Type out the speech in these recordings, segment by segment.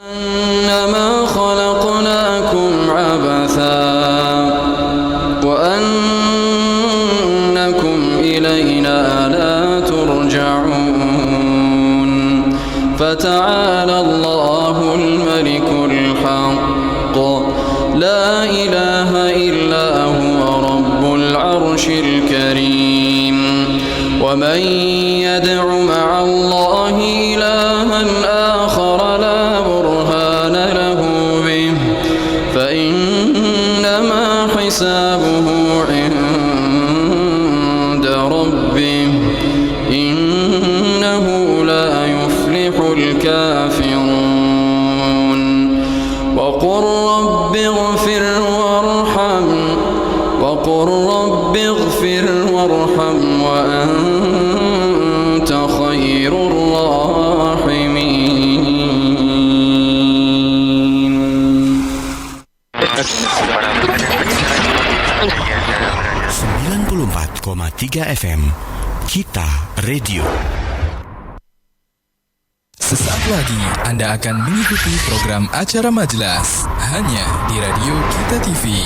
إنما خلقناكم عبثا وأنكم إلينا لا ترجعون فتعالى الله الملك الحق لا إله إلا هو رب العرش الكريم ومن يدع مع الله إلها آخر لا برهان له به فإنما حسابه عند ربه إنه لا يفلح الكافرون وقل رب اغفر وارحم وأنت خير الراحمين 94,3 FM Kita Radio. Sesaat lagi Anda akan mengikuti program acara Majlas hanya di Radio Kita TV.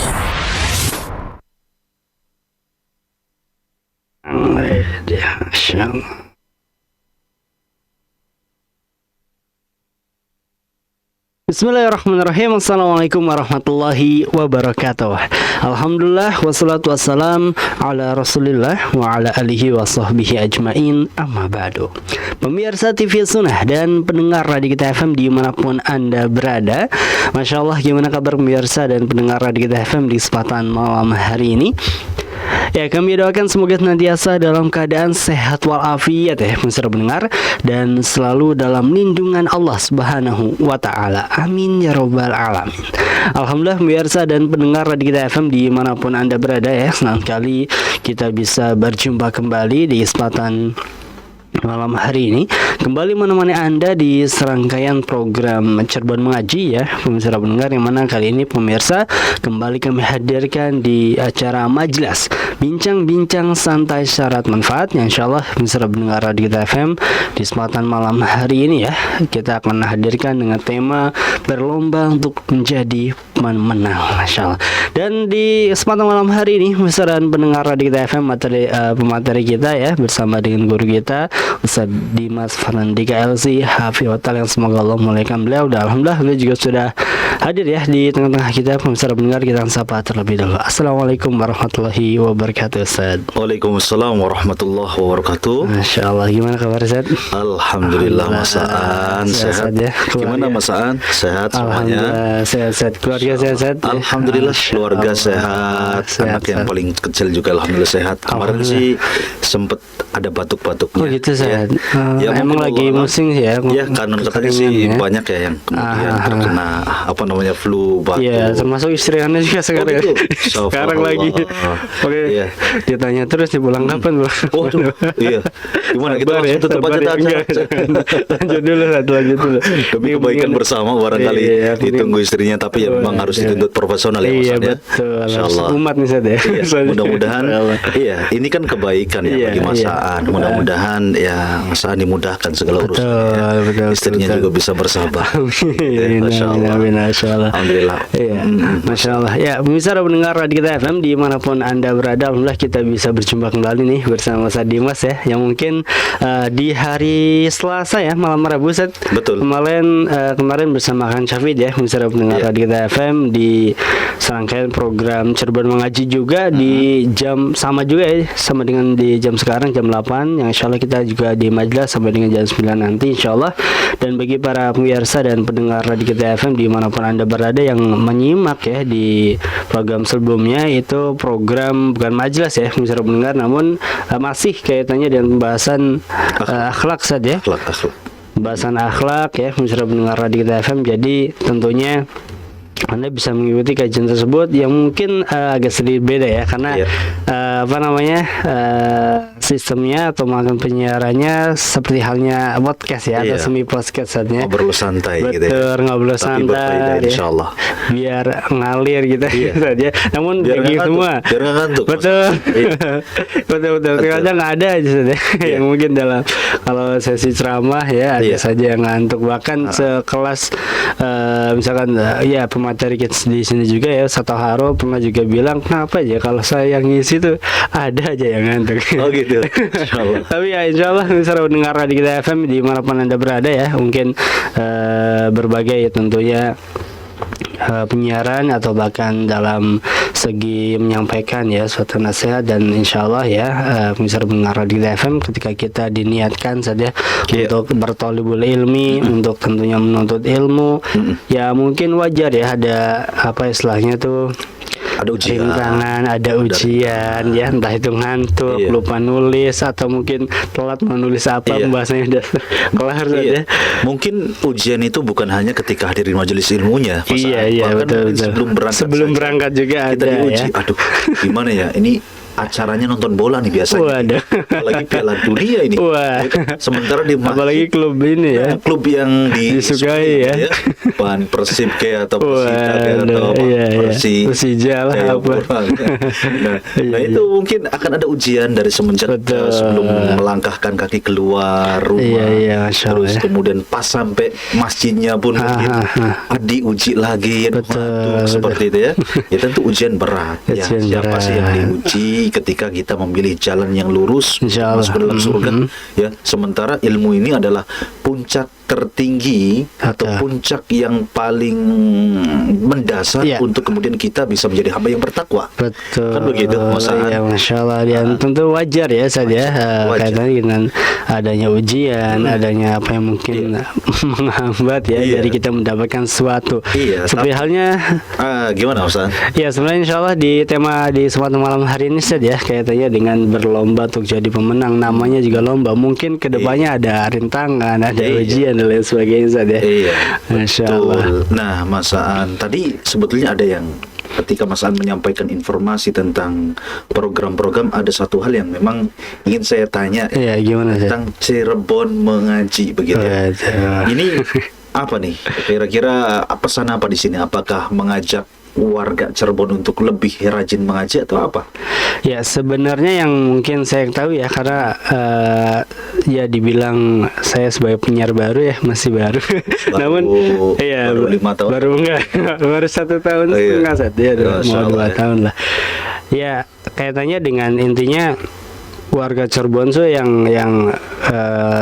Bismillahirrahmanirrahim. Assalamualaikum warahmatullahi wabarakatuh. Alhamdulillah wassalatu wassalam ala rasulillah wa ala alihi wa sahbihi ajmain, amma ba'du. Pemirsa TV Sunnah dan pendengar Radio Kita FM dimanapun Anda berada, Masya Allah, gimana kabar pemirsa dan pendengar Radio Kita FM di kesempatan malam hari ini? Ya, kami doakan semoga senantiasa dalam keadaan sehat walafiat ya pemirsa pendengar, dan selalu dalam lindungan Allah Subhanahu wa taala. Amin ya rabbal alamin. Alhamdulillah pemirsa dan pendengar Radio Kita FM dimanapun Anda berada ya, senang sekali kita bisa berjumpa kembali di kesempatan malam hari ini, kembali menemani Anda di serangkaian program Cirebon Mengaji ya pemirsa pendengar, yang mana kali ini pemirsa kembali kami hadirkan di acara Majlas, bincang-bincang santai syarat manfaat, yang insyaallah pemirsa pendengar Radio Kita FM di kesempatan malam hari ini ya, kita akan hadirkan dengan tema berlomba untuk menjadi pemenang, Masya Allah. Dan di kesempatan malam hari ini pemirsa dan pendengar Radio Kita FM, pemateri kita ya bersama dengan guru kita Ustaz Dimas Farandika LC Hafidhullah, yang semoga Allah memuliakan beliau. Dan alhamdulillah beliau juga sudah hadir ya di tengah-tengah kita pemirsa pendengar. Kita akan sapa terlebih dahulu. Assalamualaikum warahmatullahi wabarakatuh Ustaz. Waalaikumsalam warahmatullahi wabarakatuh. Masya Allah, gimana kabar Ustaz? Alhamdulillah, Masaan sehat ya. Gimana Masaan? Sehat semuanya? Sehat. Keluarga sehat. Alhamdulillah, keluarga sehat. Anak yang paling kecil juga alhamdulillah sehat. Kemarin sih sempet ada batuk-batuknya. Oh gitu Ustaz. Ya, emang lagi musim ya. Ya, karena katanya sih banyak ya yang kemudian terkena flu, batuk. Iya, termasuk istri Anda juga sekarang. Gitu? Sekarang lagi. Oke. Iya. Ditanya terus di pulang kapan, Bu? Oh, iya. Gimana kita langsung tutup aja aja. Lanjut dulu. Demi kebaikan bersama barangkali ditunggu istrinya, tapi ya memang harus dituntut profesional ya Mas. Iya, betul. Insyaallah. Umat nih Ustaz ya. Iya, mudah-mudahan iya, ini kan kebaikan ya bagi Masaan. Mudah-mudahan ya Masaan dimudahkan segala urusannya. Betul, istrinya juga bisa bersabar. Masyaallah. Alhamdulillah. Iya, Masya Allah. Ya, pemirsa pendengar Radio Kita FM dimanapun Anda berada, alhamdulillah kita bisa berjumpa kembali nih bersama Ustaz Dimas ya, yang mungkin di hari Selasa ya, malam Rabu Ustaz. Betul. Kemarin bersama Kang Syafid ya, pemirsa pendengar Radio Kita FM di serangkaian program Cirebon Mengaji juga di jam sama juga ya, sama dengan di jam sekarang jam 8, yang insyaallah kita juga di Majlas sampai dengan jam 9 nanti insyaallah. Dan bagi para pemirsa dan pendengar Radio Kita FM dimanapun Anda berada yang menyimak ya di program sebelumnya, itu program bukan Majlas ya pemirsa pendengar, namun masih kaitannya dengan pembahasan akhlak saja ya. Akhlak. Pembahasan akhlak ya pemirsa pendengar Radio Kita FM. Jadi tentunya Anda bisa mengikuti kajian tersebut yang mungkin agak sedikit beda ya, karena apa namanya sistemnya atau makan penyiarannya seperti halnya podcast ya, atau Iya. semi podcast saatnya. Ngobrol santai gitu ya. Betul, ngobrol Tapi santai berfaedah, ya. insyaallah. Biar ngalir gitu Iya. saja. Namun Biar bagi nggak semua. ngantuk, biar nggak ngantuk. Betul. Iya. betul. Betul. Kadang nggak ada aja saja Iya. yang mungkin dalam kalau sesi ceramah ya ada Iya. saja yang ngantuk, bahkan sekelas misalkan ya pemateri kita di sini juga ya, Sataharo pernah juga bilang, kenapa aja kalau saya yang ngisi tuh ada aja yang ngantuk. Oh gitu. Insyaallah. Tapi ya insya Allah bisa mendengar Radio Kita FM dimanapun Anda berada ya. Mungkin berbagai tentunya penyiaran atau bahkan dalam segi menyampaikan ya suatu nasihat, dan insya Allah ya bisa mendengar Radio Kita FM ketika kita diniatkan saja untuk bertolibul ilmi, untuk tentunya menuntut ilmu. Ya mungkin wajar ya ada apa istilahnya tuh, Ada ujian. rintangan, ada ujian ya, entah itu ngantuk, Iya. lupa nulis, atau mungkin telat menulis apa, Iya. pembahasannya udah kelar saja. Iya. Mungkin ujian itu bukan hanya ketika hadirin majelis ilmunya, Mas Iya, Aan. iya, Bahkan betul, mungkin betul. sebelum Sebelum saja berangkat juga kita ada diuji. ya. Aduh, gimana ya? Ini acaranya nonton bola nih biasanya. Waduh. Apalagi Piala Dunia ini. Wah. Sementara di Apalagi klub ini ya. klub yang Disukai ya. Pan Persib kayak atau Persita kayak Waduh, atau apa, iya, iya. Persija lah Jayapura. apa. Nah, Iya, nah, itu mungkin akan ada ujian dari semenjak Betul. sebelum melangkahkan kaki keluar rumah. Iya, iya, Masya Allah, Terus ya. kemudian pas sampai masjidnya pun mungkin diuji lagi ya, Betul, waduh, seperti itu ya. Ya tentu ujian berat. Ya, Ujian siapa sih yang berat. diuji ketika kita memilih jalan yang lurus Insya Allah. masuk ke dalam surga ya, sementara ilmu ini adalah puncak tertinggi atau Betul. puncak yang paling mendasar Iya. untuk kemudian kita bisa menjadi hamba yang bertakwa. Betul. Kan begitu, Mas Aan? Ya, Masya Allah. Dan tentu wajar ya saja Wajar. kaitannya dengan adanya ujian, adanya apa yang mungkin menghambat ya Iya. dari kita mendapatkan sesuatu. Iya, Seperti halnya Gimana Ustaz? ya sebenarnya insya Allah di tema di kesempatan malam hari ini saja ya, kaitannya dengan berlomba untuk jadi pemenang. Namanya juga lomba. Mungkin kedepannya ada rintangan, ada Iya. ujian dan lain sebagainya saja. Iya, Masya betul. Allah. Nah, Mas Aan, tadi sebetulnya ada yang ketika Mas Aan menyampaikan informasi tentang program-program, ada satu hal yang memang ingin saya tanya Iya, gimana sih? tentang Cirebon mengaji begitu. Betul. Ini apa nih? Kira-kira pesan apa di sini? Apakah mengajak warga Cirebon untuk lebih rajin mengaji atau apa? Ya sebenarnya yang mungkin saya tahu ya, karena ya dibilang saya sebagai penyiar baru ya, masih baru. Namun iya baru 5 tahun. baru enggak baru 1 tahun Oh, iya. setengah saja ya, Masya mau 2 Allah, ya. tahun lah. Ya kaitannya dengan intinya warga Cirebon tuh yang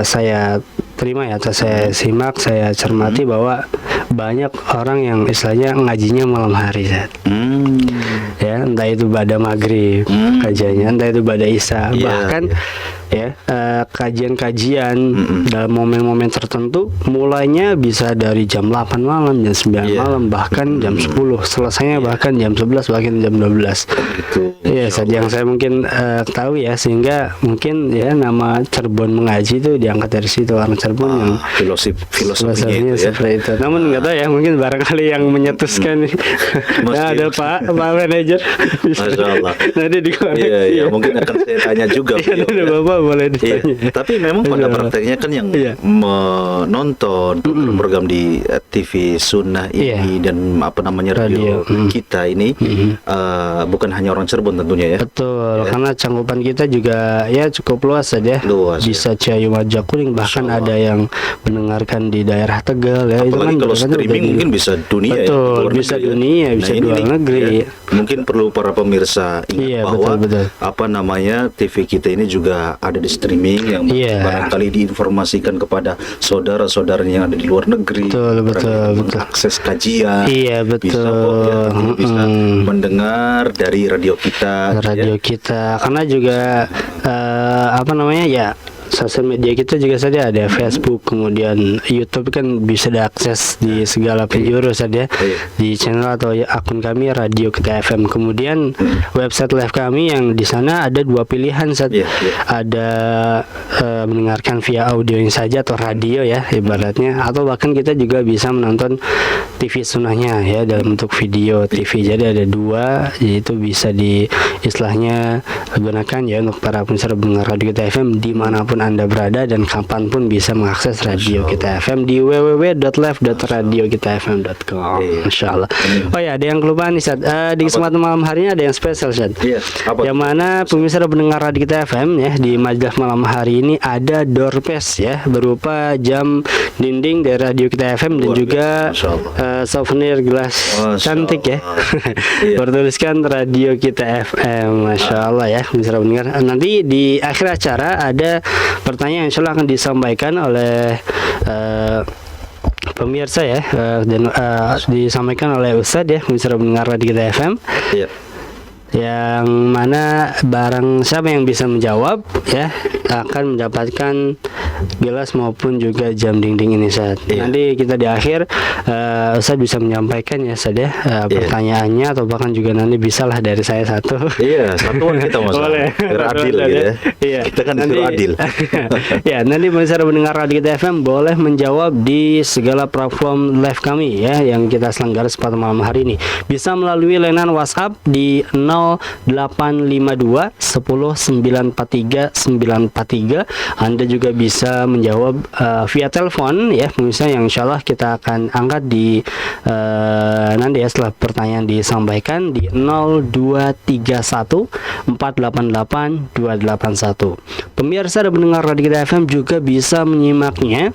saya terima ya, atau saya simak, saya cermati bahwa banyak orang yang istilahnya ngajinya malam hari Zat. Ya, entah itu pada maghrib kajiannya, entah itu pada isya, Iya, bahkan ya kajian-kajian dalam momen-momen tertentu mulainya bisa dari jam 8 malam, jam 9 Iya. malam, bahkan jam 10, selesainya bahkan jam 11, bahkan jam 12. Itu. Iya, saja yang saya mungkin tahu ya, sehingga mungkin ya nama Cirebon mengaji itu diangkat dari situ, orang Cirebon yang Filosofinya itu ya. seperti itu. Namun nggak tahu ya, mungkin barangkali yang menyetuskan nah, ada Pak manajer. Masya Allah. Nanti dikoreksi. Iya, iya, ya. mungkin akan saya tanya juga. Iya, beliau, ada ya. Bapak boleh Iya, ditanya. tapi memang pada Iya. prakteknya kan yang Iya. menonton program di TV Sunnah ini Iya. dan apa namanya radio, Radio. kita ini bukan hanya orang Cirebon tentunya ya. Betul, karena cangkupan kita juga ya cukup luas saja. Luas, Bisa Ciayu Majakuning, bahkan Masya Allah. ada yang mendengarkan di daerah Tegal ya. Itu Apalagi kan kalau biasanya streaming udah di- mungkin bisa dunia ya, Betul, luar bisa negeri ya. dunia, bisa Nah, ini luar nih, negeri. ya, mungkin perlu para pemirsa ingat Iya, bahwa betul. apa namanya TV kita ini juga ada di streaming yang Iya. barangkali diinformasikan kepada saudara-saudaranya yang ada di luar negeri. Betul, barangkali betul, betul. mengakses kajian. Iya, Bisa betul. kok ya, tentu bisa mendengar dari radio kita. radio ya. kita, karena juga apa namanya ya, sosial media kita juga saja ada Facebook, kemudian YouTube kan bisa diakses di segala penjuru saja di channel atau akun kami Radio Kita FM. Kemudian website live kami yang di sana ada dua pilihan ada mendengarkan via audionya saja atau radio ya ibaratnya, atau bahkan kita juga bisa menonton TV sunnahnya ya dalam bentuk video TV. Jadi ada dua, yaitu bisa di istilahnya gunakan ya untuk para pemirsa pendengar Radio Kita FM dimanapun Anda berada dan kapanpun bisa mengakses Radio Kita FM di www.live.radiokitafm.com. Insyaallah. Oh ya, ada yang kelupaan nih Ustaz. Di kesempatan malam hari ini ada yang spesial Ustaz. Yang mana pemirsa pendengar Radio Kita FM ya, di majelis malam hari ini ada door prize ya, berupa jam dinding dari Radio Kita FM dan juga souvenir gelas cantik ya. Bertuliskan Radio Kita FM. Masya Allah ya, bisa mendengar. Nanti di akhir acara ada pertanyaan yang insya Allah akan disampaikan oleh pemirsa ya, dan disampaikan oleh Ustadz ya, bisa mendengar Radio Kita FM. Yang mana barang siapa yang bisa menjawab ya akan mendapatkan gelas maupun juga jam dinding ini Ustaz. Nanti kita di akhir Ustaz bisa menyampaikan ya Ustaz ya pertanyaannya, atau bahkan juga nanti bisalah dari saya satu. Satuan kita masalah biar adil gitu ya. Kita kan disuruh adil. Ya, nanti pemirsa mendengar Radio Kita FM boleh menjawab di segala platform live kami ya yang kita selenggara pada malam hari ini. Bisa melalui layanan WhatsApp di 0852 10 943 943. Anda juga bisa menjawab via telepon ya pemirsa, yang insyaallah kita akan angkat di nanti ya setelah pertanyaan disampaikan di 0231 488 281. Pemirsa dan pendengar Radio Kita FM juga bisa menyimaknya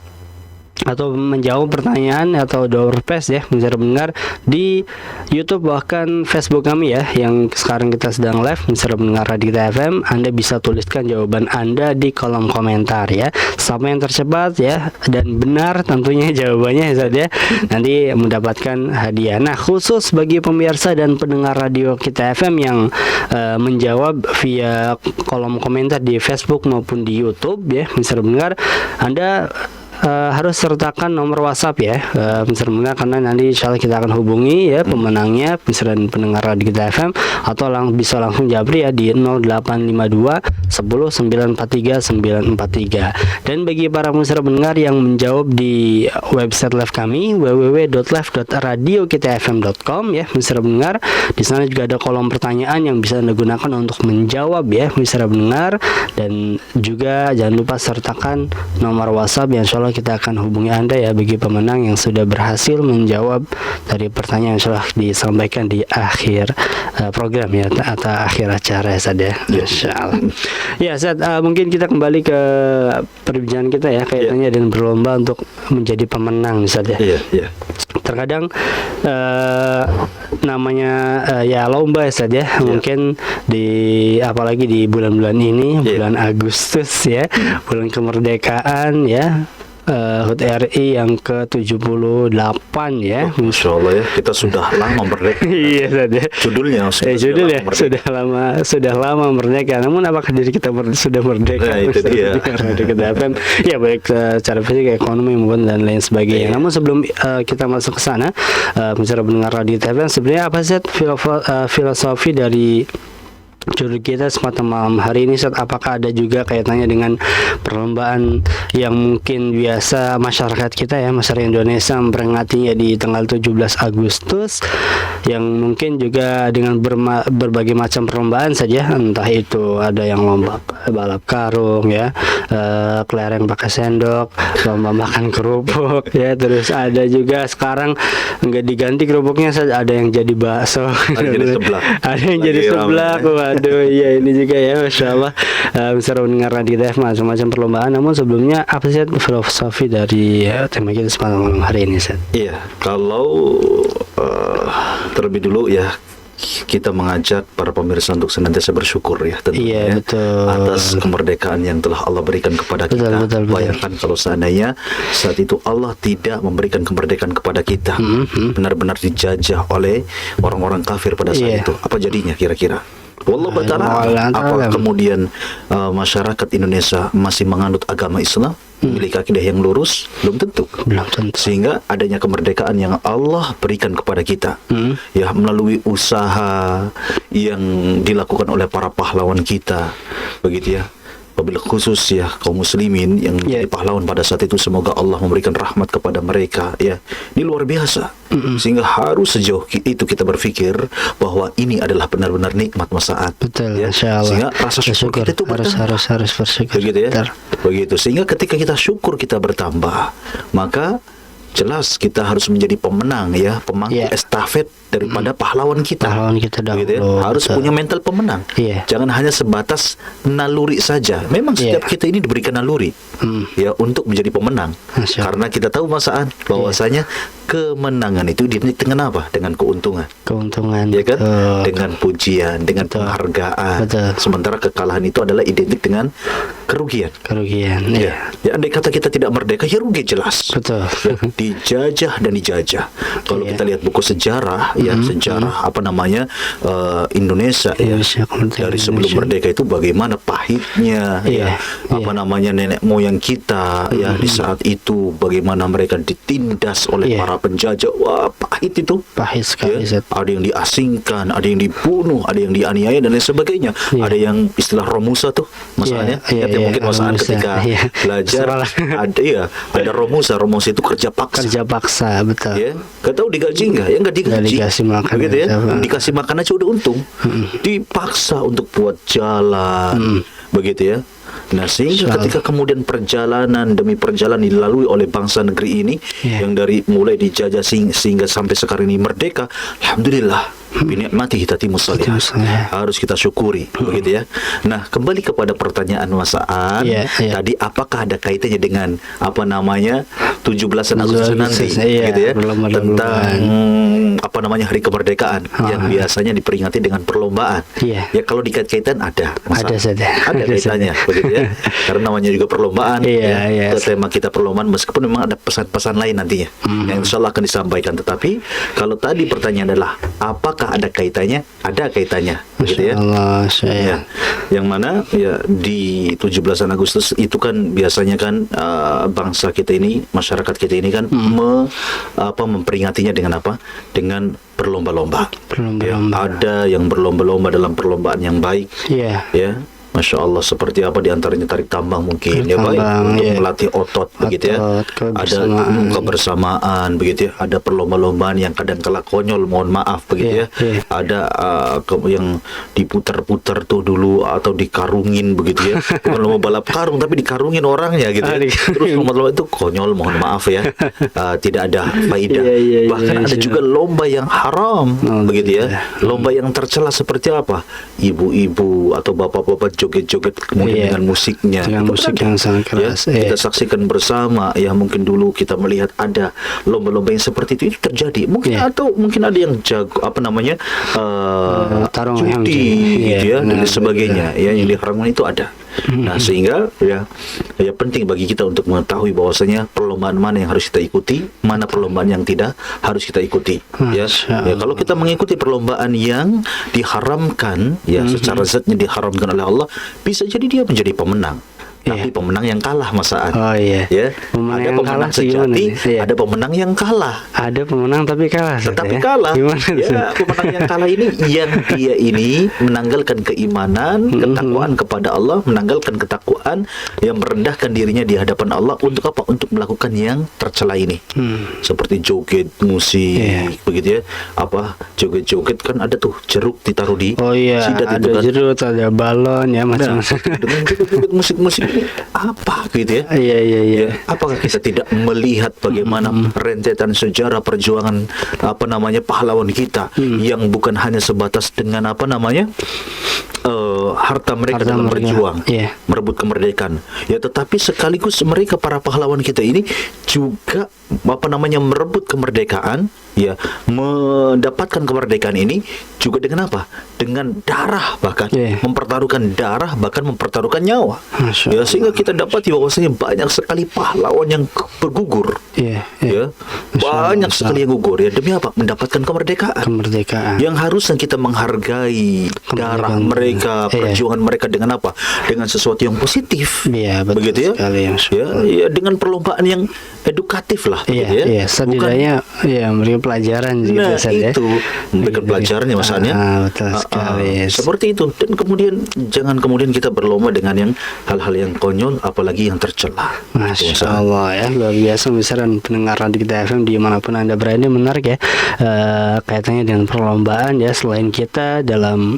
atau menjawab pertanyaan atau door prize ya bisa mendengar di YouTube bahkan Facebook kami ya, yang sekarang kita sedang live bisa mendengar Radio Kita FM. Anda bisa tuliskan jawaban Anda di kolom komentar ya. Siapa yang tercepat ya dan benar tentunya jawabannya saja nanti mendapatkan hadiah. Nah, khusus bagi pemirsa dan pendengar Radio Kita FM yang menjawab via kolom komentar di Facebook maupun di YouTube ya bisa mendengar, Anda harus sertakan nomor WhatsApp ya pemirsa, karena nanti insyaallah kita akan hubungi ya pemenangnya pemirsa dan pendengar Radio Kita FM, atau bisa langsung japri ya di 0852 10 943 943. Dan bagi para pemirsa pendengar yang menjawab di website live kami www.live.radiokitafm.com ya pemirsa pendengar, di sana juga ada kolom pertanyaan yang bisa Anda gunakan untuk menjawab ya pemirsa pendengar, dan juga jangan lupa sertakan nomor WhatsApp yang insyaallah kita akan hubungi Anda ya bagi pemenang yang sudah berhasil menjawab dari pertanyaan yang sudah disampaikan di akhir program ya atau akhir acara saja insyaallah. Ya Ustaz, mungkin kita kembali ke perbincangan kita ya kaitannya dengan berlomba untuk menjadi pemenang Ustaz ya. Terkadang namanya ya lomba saja mungkin apalagi di bulan-bulan ini bulan Agustus ya, bulan kemerdekaan ya, HUT RI yang ke-78 ya. Masya Allah ya, kita sudah lama merdeka. Iya saja. Judulnya sudah lama merdeka. Namun apakah diri kita sudah merdeka? Nah, itu dia. Ya baik secara fisik, ekonomi maupun dan lain sebagainya. Namun sebelum kita masuk ke sana, bicara mendengar Radio TV, sebenarnya apa sih filosofi dari judul kita semata malam hari ini Ustaz? Apakah ada juga kaitannya dengan perlombaan yang mungkin biasa masyarakat kita ya, masyarakat Indonesia memperingatinya di tanggal 17 Agustus, yang mungkin juga dengan berbagai macam perlombaan saja, entah itu ada yang lomba balap karung ya, kelereng pakai sendok, lomba makan kerupuk ya, terus ada juga sekarang nggak diganti kerupuknya, ada yang jadi bakso, ada yang jadi seblak. Aduh, iya ini juga ya, Masya Allah. Bisa mendengar Radio TF macam-macam perlombaan. Namun sebelumnya apa sih filosofi dari tema kita semalam malam hari ini, Ustaz? Iya, kalau terlebih dulu ya kita mengajak para pemirsa untuk senantiasa bersyukur ya tentunya atas kemerdekaan yang telah Allah berikan kepada kita. Bayangkan kalau seandainya saat itu Allah tidak memberikan kemerdekaan kepada kita, benar-benar dijajah oleh orang-orang kafir pada saat itu, apa jadinya kira-kira? Wallahu ta'ala. Apa kemudian masyarakat Indonesia masih menganut agama Islam, memiliki akidah yang lurus? Belum tentu. Sehingga adanya kemerdekaan yang Allah berikan kepada kita, ya, melalui usaha yang dilakukan oleh para pahlawan kita, begitu ya. Wabil khusus ya kaum muslimin yang menjadi pahlawan pada saat itu, semoga Allah memberikan rahmat kepada mereka, ya. Ini luar biasa. Sehingga harus sejauh itu kita berpikir bahwa ini adalah benar-benar nikmat masaat. Betul, ya. Sehingga rasa syukur kita itu harus bersyukur. Begitu ya. Begitu. Sehingga ketika kita syukur kita bertambah, maka jelas kita harus menjadi pemenang, ya, pemangku estafet daripada pahlawan kita. Pahlawan kita dahulu. Gitu ya? Harus punya mental pemenang. Jangan hanya sebatas naluri saja. Memang setiap kita ini diberikan naluri, ya, untuk menjadi pemenang. Karena kita tahu masalah bahwasanya kemenangan itu identik dengan apa? Dengan keuntungan. Keuntungan. Ya kan? Dengan pujian, dengan penghargaan. Sementara kekalahan itu adalah identik dengan kerugian. Ya. Ya, andai kata kita tidak merdeka, ya rugi jelas. Ya, dijajah dan dijajah. Kalau kita lihat buku sejarah, ya, sejarah apa namanya Indonesia, ya, dari sebelum merdeka itu bagaimana pahitnya, ya, apa namanya nenek moyang kita, ya, di saat itu bagaimana mereka ditindas oleh para penjajah. Wah, pahit itu. Pahit sekali. Ya, ada yang diasingkan, ada yang dibunuh, ada yang dianiaya dan lain sebagainya. Ada yang istilah Romusa tuh masalahnya. Mungkin masalah ketika belajar ada Romusa itu kerja paksa. Betul. Ya, nggak tahu digaji nggak? Ya nggak digaji. Dikasih makan, begitu ya. Dikasih makan aja udah untung. Dipaksa untuk buat jalan, begitu ya. Nah, sehingga ketika kemudian perjalanan demi perjalanan dilalui oleh bangsa negeri ini, yang dari mulai dijajah sehingga sampai sekarang ini merdeka, alhamdulillah, binikmati hitatimus salihah, harus kita syukuri, begitu ya. Nah, kembali kepada pertanyaan Mas Aan, tadi apakah ada kaitannya dengan apa namanya 17 Agustus nanti, gitu ya, tentang apa namanya hari kemerdekaan yang biasanya diperingati dengan perlombaan. Ya, kalau dikait-kaitan ada kaitannya, begitu ya. Karena namanya juga perlombaan, tema kita perlombaan, meskipun memang ada pesan-pesan lain nantinya yang insya Allah akan disampaikan. Tetapi kalau tadi pertanyaan adalah apakah ada kaitannya? Ada kaitannya, begitu ya. Ya. Yang mana ya di 17 Agustus itu kan biasanya kan bangsa kita ini, masyarakat kita ini kan memperingatinya dengan apa? Dengan berlomba-lomba. Ya, ada yang berlomba-lomba dalam perlombaan yang baik. Ya. Masya Allah, seperti apa diantaranya tarik tambang mungkin, ya, baik untuk melatih otot, begitu ya. Ada kebersamaan, begitu ya. Ada perlomba-lombaan yang kadang kala konyol, mohon maaf, begitu ya. Ada yang diputar-putar tuh dulu atau dikarungin, begitu ya. Bukan lomba balap karung, tapi dikarungin orangnya, gitu ya. Terus lomba-lomba itu konyol, mohon maaf ya. Tidak ada faedah. Bahkan ada juga lomba yang haram, begitu ya. Lomba yang tercela seperti apa? Ibu-ibu atau bapak-bapak joget-joget kemudian dengan musiknya, dengan musik yang sangat keras, ya, kita saksikan bersama, ya. Mungkin dulu kita melihat ada lomba-lomba yang seperti itu terjadi, mungkin atau mungkin ada yang jago apa namanya judi, gitu ya, dan sebagainya, ya, yang diharamkan itu ada. Nah, sehingga ya penting bagi kita untuk mengetahui bahwasanya perlombaan mana yang harus kita ikuti, mana perlombaan yang tidak harus kita ikuti. Ya, kalau kita mengikuti perlombaan yang diharamkan, ya, secara zatnya diharamkan oleh Allah, bisa jadi dia menjadi pemenang. Tapi pemenang yang kalah, Mas Aan. Ya, ada pemenang sejati, ada pemenang yang kalah. Ada pemenang tapi kalah. Tetapi kalah. Ya, pemenang yang kalah ini yang dia ini menanggalkan keimanan, ketakwaan kepada Allah, menanggalkan ketakwaan, yang merendahkan dirinya di hadapan Allah untuk apa? Untuk melakukan yang tercela ini. Seperti joget, musik, begitu ya. Apa? Joget-joget kan ada tuh jeruk ditaruh di sidat, ada itu kan. Jeruk, ada balon, ya, macam-macam. Dengan joget-joget musik-musik apa, gitu ya. Ya, apakah kita tidak melihat bagaimana rentetan sejarah perjuangan apa namanya pahlawan kita yang bukan hanya sebatas dengan apa namanya harta mereka dalam berjuang merebut kemerdekaan, ya, tetapi sekaligus mereka para pahlawan kita ini juga apa namanya merebut kemerdekaan, ya mendapatkan kemerdekaan ini juga dengan apa? Dengan darah, bahkan mempertaruhkan darah, bahkan mempertaruhkan nyawa. Ya, sehingga kita dapati bahwasanya banyak sekali pahlawan yang bergugur. Ya, banyak sekali yang gugur ya demi apa? Mendapatkan kemerdekaan. Yang harusnya kita menghargai darah mereka, perjuangan mereka dengan apa? Dengan sesuatu yang positif. Begitu ya? Ya, dengan perlombaan yang edukatif lah. Setidaknya memberikan pelajaran gitu. Itu memberikan pelajaran ya masanya. Betul sekali. Seperti itu. Dan kemudian jangan kemudian kita berlomba dengan yang hal-hal yang konyol, apalagi yang tercela. Masya Allah ya, luar biasa besar dan pendengar Radio Kita FM dimanapun Anda berada. Menarik ya, kaitannya dengan perlombaan ya. Selain kita dalam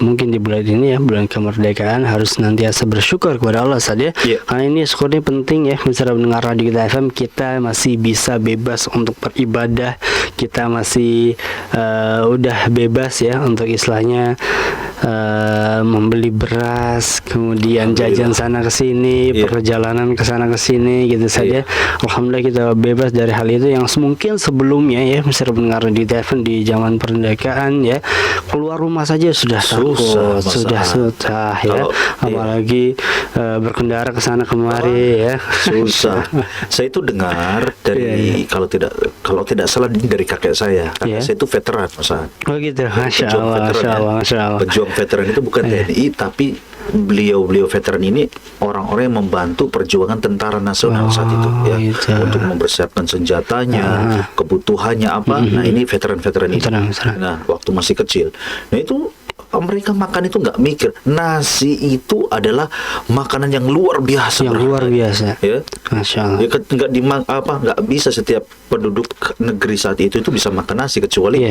mungkin di bulan ini ya, bulan kemerdekaan, harus nantiasa bersyukur kepada Allah saja. Karena ini syukur ini penting ya. Misalnya mendengar Radio Kita FM, kita masih bisa bebas untuk beribadah, kita masih udah bebas ya untuk istilahnya membeli beras, kemudian jajan sana ke sini, perjalanan ke sana ke sini gitu saja. Alhamdulillah kita bebas dari hal itu yang mungkin sebelumnya ya, misalnya mendengar di TV di zaman perdekaan ya, keluar rumah saja sudah takut, sudah susah ya, apalagi berkendara ke sana kemari ya. Susah. Saya itu dengar dari kalau tidak salah dari kakek saya. Kakek saya itu veteran, Mas. Oh gitu. Masya Allah. Pejuang veteran itu bukan TNI, tapi beliau veteran ini orang-orang yang membantu perjuangan tentara nasional saat itu ya, untuk mempersiapkan senjatanya, kebutuhannya apa. Nah, ini veteran-veteran itu. Nah, waktu masih kecil. Nah, itu mereka makan itu nggak mikir nasi itu adalah makanan yang luar biasa. Ya, Masya Allah. Ya, nggak bisa setiap penduduk negeri saat itu bisa makan nasi, kecuali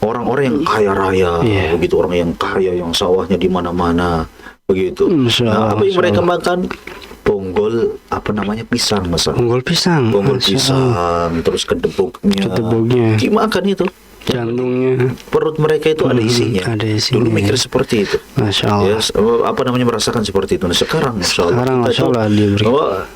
orang-orang yang kaya raya, begitu, orang yang kaya yang sawahnya di mana-mana begitu. Nah, apa yang mereka makan? Bonggol pisang, Mas. Bonggol pisang, terus kedebuknya. Dimakan itu. Jantungnya, perut mereka itu ada isinya. Dulu mikir seperti itu. Masya Allah. Ya, merasakan seperti itu. Nah, sekarang Masya Allah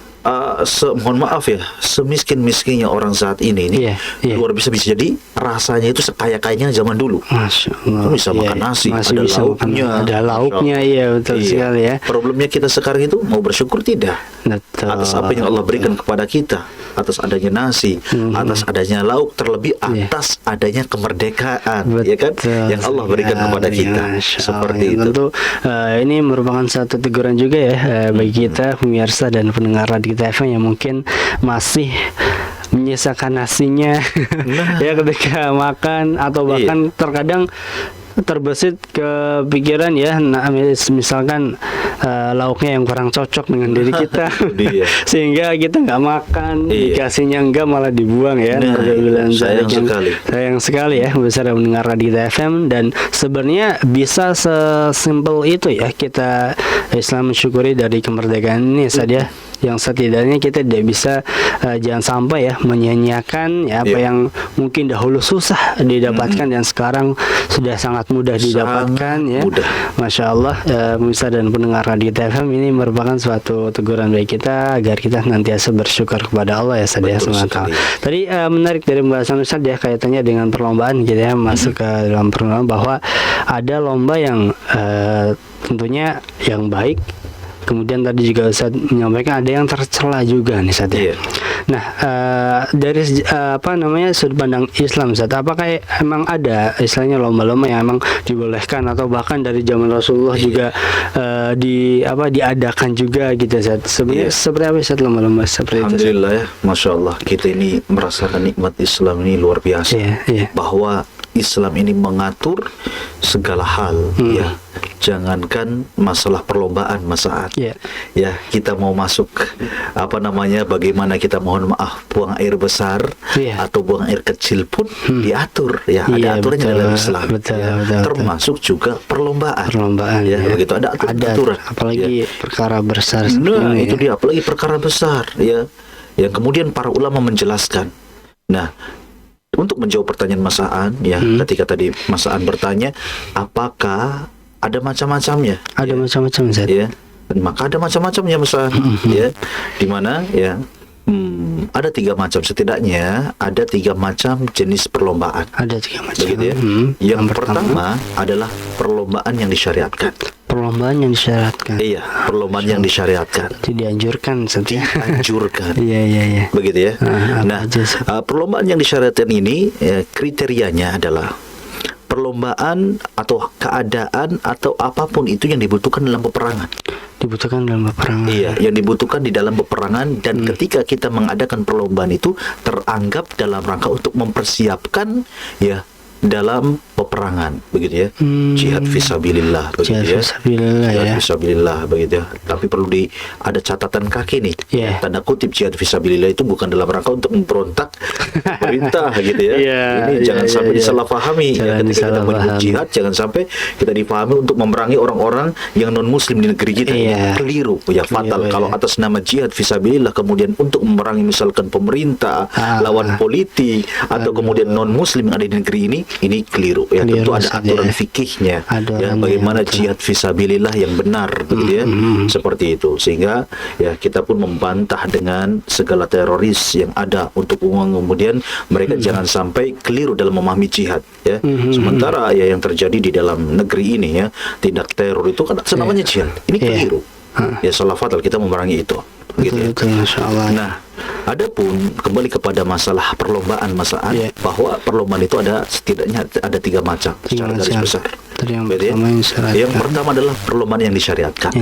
mohon maaf ya, semiskin-miskinnya orang saat ini luar biasa, bisa jadi rasanya itu sekaya-kayanya zaman dulu. Masya Allah. Bisa makan nasi, ada lauknya. Betul sekali ya. Problemnya kita sekarang itu mau bersyukur tidak atas apa yang Allah berikan kepada kita, atas adanya nasi, atas adanya lauk, terlebih atas adanya kemerdekaan, ya kan, yang Allah berikan kepada kita. Seperti itu. Tentu ini merupakan satu teguran juga ya bagi kita pemirsa dan pendengar Radio Kita FM yang mungkin masih menyisakan nasinya ya ketika makan, atau bahkan terkadang terbesit ke pikiran ya, misalkan lauknya yang kurang cocok dengan diri kita sehingga kita nggak makan, dikasihnya enggak malah dibuang ya. Sayang sekali ya besar mendengar Radio FM. Dan sebenarnya bisa sesimpel itu ya, kita Islam mensyukuri dari kemerdekaan ini saja, yang setidaknya kita tidak bisa jangan sampai ya menyanyiakan ya apa yang mungkin dahulu susah didapatkan dan sekarang sudah sangat mudah didapatkan ya. Masya Allah. Pemirsa dan pendengar Radio FM, ini merupakan suatu teguran bagi kita agar kita nantiasa bersyukur kepada Allah ya saja semata. Tadi menarik dari pembahasan Ustaz ya, kaitannya dengan perlombaan gitu ya, masuk ke dalam perlombaan bahwa ada lomba yang tentunya yang baik. Kemudian tadi juga Ustaz menyampaikan ada yang tercela juga nih Ustaz. Nah, dari sudut pandang Islam Ustaz, apakah emang ada istilahnya lomba-lomba yang emang dibolehkan atau bahkan dari zaman Rasulullah juga diadakan juga gitu Ustaz? Sebenarnya seperti apa Ustaz lomba-lomba seperti itu? Alhamdulillah ya, Masya Allah, kita ini merasakan nikmat Islam ini luar biasa. Bahwa Islam ini mengatur segala hal ya. Jangankan masalah perlombaan Mas-Saad. Ya, kita mau masuk bagaimana kita mohon maaf buang air besar atau buang air kecil pun diatur ya, ada aturannya dalam Islam. Termasuk juga perlombaan ya, begitu ada aturan. Apalagi perkara besar. Nah, itu dia, apalagi perkara besar ya, yang kemudian para ulama menjelaskan. Nah, untuk menjawab pertanyaan Mas Aan ya, ketika tadi Mas Aan bertanya apakah ada macam-macamnya? Ada macam-macam Ustaz. Ya. Maka ada macam-macamnya Mas Aan ya. Di mana ya Ada 3 macam, setidaknya ada 3 macam jenis perlombaan. Ada 3 macam. Begitu ya. Yang pertama adalah perlombaan yang disyariatkan. Perlombaan yang disyaratkan. Iya, perlombaan yang disyariatkan. Itu dianjurkan, Dianjurkan. Iya. Begitu ya. Nah, perlombaan yang disyariatkan ini kriterianya adalah perlombaan atau keadaan atau apapun itu yang dibutuhkan dalam peperangan. Dibutuhkan dalam peperangan. Iya, yang dibutuhkan di dalam peperangan, dan ketika kita mengadakan perlombaan itu teranggap dalam rangka untuk mempersiapkan ya dalam peperangan, begitu ya. Jihad fisabilillah, begitu ya. Jihad fisabilillah, begitu ya. Tapi perlu ada catatan kaki nih. Tanda kutip jihad fisabilillah itu bukan dalam rangka untuk memberontak perintah, gitu ya. Ini jangan sampai disalahpahami. Ketika kita menyebut jihad, jangan sampai kita dipahami untuk memerangi orang-orang yang non muslim di negeri kita. Keliru, ya, fatal. Kalau atas nama jihad fisabilillah kemudian untuk memerangi misalkan pemerintah, lawan politik, atau kemudian non muslim yang ada di negeri ini keliru ya. Tentu ada aturan fikihnya ya, bagaimana jihad fisabilillah yang benar, begitu ya. Seperti itu, sehingga ya kita pun membantah dengan segala teroris yang ada untuk kemudian mereka jangan sampai keliru dalam memahami jihad ya. Sementara ya yang terjadi di dalam negeri ini ya, tindak teror itu kan namanya jihad. Ini keliru. Ya, salah fatal kita memerangi itu. Gitu ya. Nah, adapun kembali kepada masalah perlombaan, bahwa perlombaan itu setidaknya ada 3 macam secara garis besar. Yang pertama adalah perlombaan yang disyariatkan.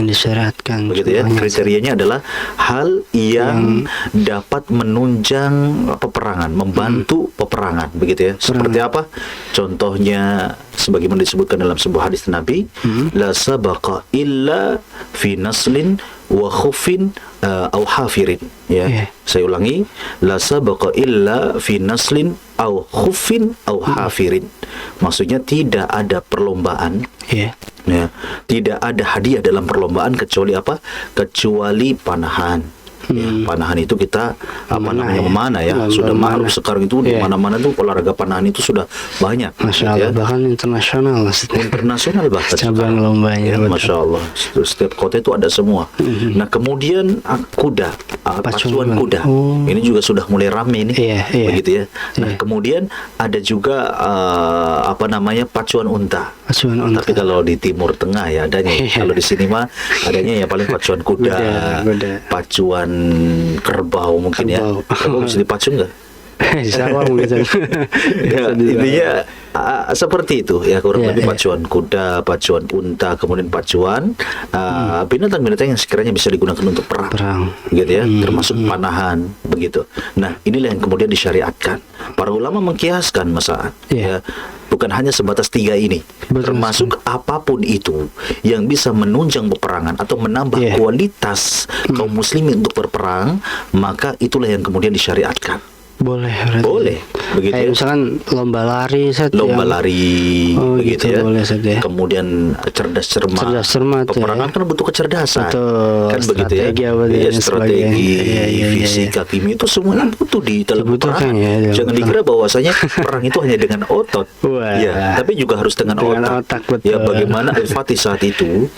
Begitu ya. Kriterianya adalah hal yang dapat menunjang peperangan, membantu peperangan, begitu ya. Seperti apa? Contohnya sebagaimana disebutkan dalam sebuah hadis Nabi, la sabaqa illa fi naslin wa khufin au hafirin, ya. Saya ulangi, la sabaqa illa fi naslin au khufin au hafirin. Maksudnya tidak ada perlombaan, ya, tidak ada hadiah dalam perlombaan kecuali apa? Kecuali panahan. Ya, panahan itu kita memanah ya. Sudah maklum sekarang itu di mana-mana tuh olahraga panahan itu sudah banyak. Masya Allah, bahkan internasional bahkan cabang lombanya. Masya Allah, setiap kota itu ada semua. Nah, kemudian kuda, pacuan kuda, ini juga sudah mulai ramai nih, begitu ya. Nah, kemudian ada juga pacuan unta. Tapi kalau di Timur Tengah ya adanya. Kalau di sini mah adanya ya paling pacuan kuda, pacuan kerbau mungkin ya. Kerbau bisa dipacu nggak? Sama mungkin. Ya, intinya seperti itu ya, kurang lebih pacuan kuda, pacuan unta, kemudian pacuan binatang-binatang yang sekiranya bisa digunakan untuk perang. Gitu ya, termasuk panahan, begitu. Nah, inilah yang kemudian disyariatkan. Para ulama mengkiaskan ya, bukan hanya sebatas 3 ini, termasuk apapun itu yang bisa menunjang peperangan atau menambah kualitas kaum muslimin untuk berperang, maka itulah yang kemudian disyariatkan. Boleh, begitu kayak ya. Misalkan lomba lari, begitu ya. Boleh, kemudian cerdas cermat. Peperangan kan butuh kecerdasan, kan begitu ya. Strategi, fisika, kimia itu semuanya butuh di dalam peperangan. Jangan dikira bahwasanya perang itu hanya dengan otot, ya, tapi juga harus dengan otak. Ya, bagaimana Al-Fatih saat itu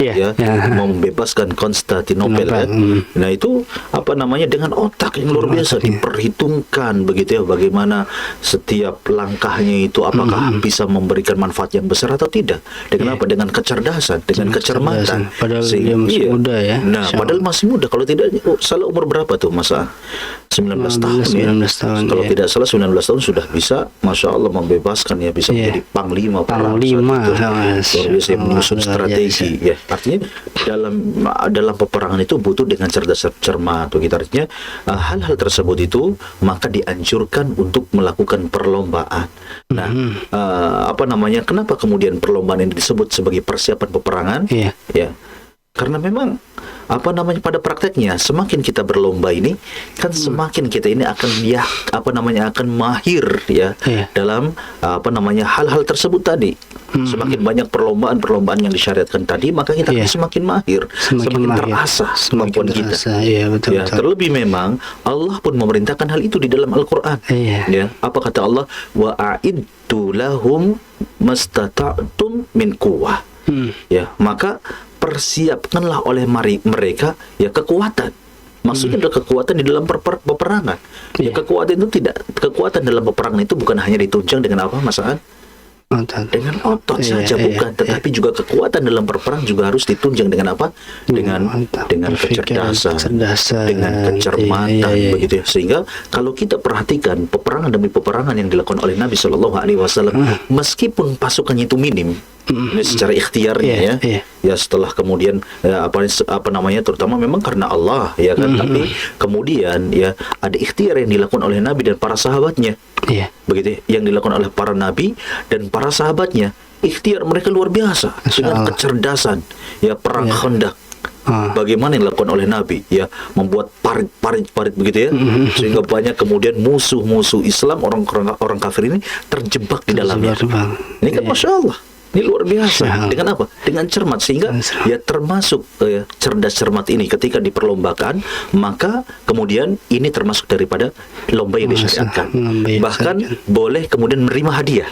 membebaskan Konstantinopel ya. Nah, itu dengan otak yang luar biasa, diperhitungkan, begitu ya, bagaimana setiap langkahnya itu apakah bisa memberikan manfaat yang besar atau tidak, dengan apa? Dengan kecerdasan, dengan kecermatan. Padahal dia masih muda ya. Nah, padahal masih muda. Kalau tidak salah umur berapa tuh masa? 19 tahun ya. Kalau tidak salah 19 tahun sudah bisa, Masya Allah, membebaskan ya, bisa menjadi panglima perang. Luar biasa, menyusun strategi ya. Artinya dalam peperangan itu butuh dengan cerdas cermat, begitu. Artinya hal-hal tersebut itu maka dianjurkan untuk melakukan perlombaan. Nah, kenapa kemudian perlombaan ini disebut sebagai persiapan peperangan? Ya, karena memang pada prakteknya semakin kita berlomba ini kan semakin kita ini akan mahir ya dalam hal-hal tersebut tadi. Semakin banyak perlombaan yang disyariatkan tadi, maka kita akan semakin mahir, semakin terasah kemampuan kita. Betul. Terlebih memang Allah pun memerintahkan hal itu di dalam Al-Qur'an. Ya, apa kata Allah? Wa a'iddu lahum mastata'tum min quwwah. Ya, maka persiapkanlah oleh mereka ya kekuatan. Maksudnya adalah kekuatan di dalam peperangan. Ya, kekuatan dalam peperangan itu bukan hanya ditunjang dengan apa, Mas Aan? Dengan otot saja bukan, tetapi juga kekuatan dalam berperang juga harus ditunjang dengan apa? Dengan kecerdasan, dengan kecermatan, begitu ya. Sehingga kalau kita perhatikan peperangan demi peperangan yang dilakukan oleh Nabi Shallallahu Alaihi Wasallam, meskipun pasukannya itu minim, ini secara ikhtiarnya ya setelah kemudian apa namanya, terutama memang karena Allah ya kan, tapi kemudian ya ada ikhtiar yang dilakukan oleh Nabi dan para sahabatnya. Begitu yang dilakukan oleh para nabi dan para sahabatnya, ikhtiar mereka luar biasa dengan kecerdasan ya, perang Khandaq. Bagaimana yang dilakukan oleh Nabi ya, membuat parit begitu ya, sehingga banyak kemudian musuh-musuh Islam, orang kafir ini terjebak di dalamnya. Ini kan Masya Allah, ini luar biasa. Dengan apa? Dengan cermat, sehingga ya termasuk cerdas cermat ini ketika diperlombakan, maka kemudian ini termasuk daripada lomba yang disyariatkan. Bahkan boleh kemudian menerima hadiah.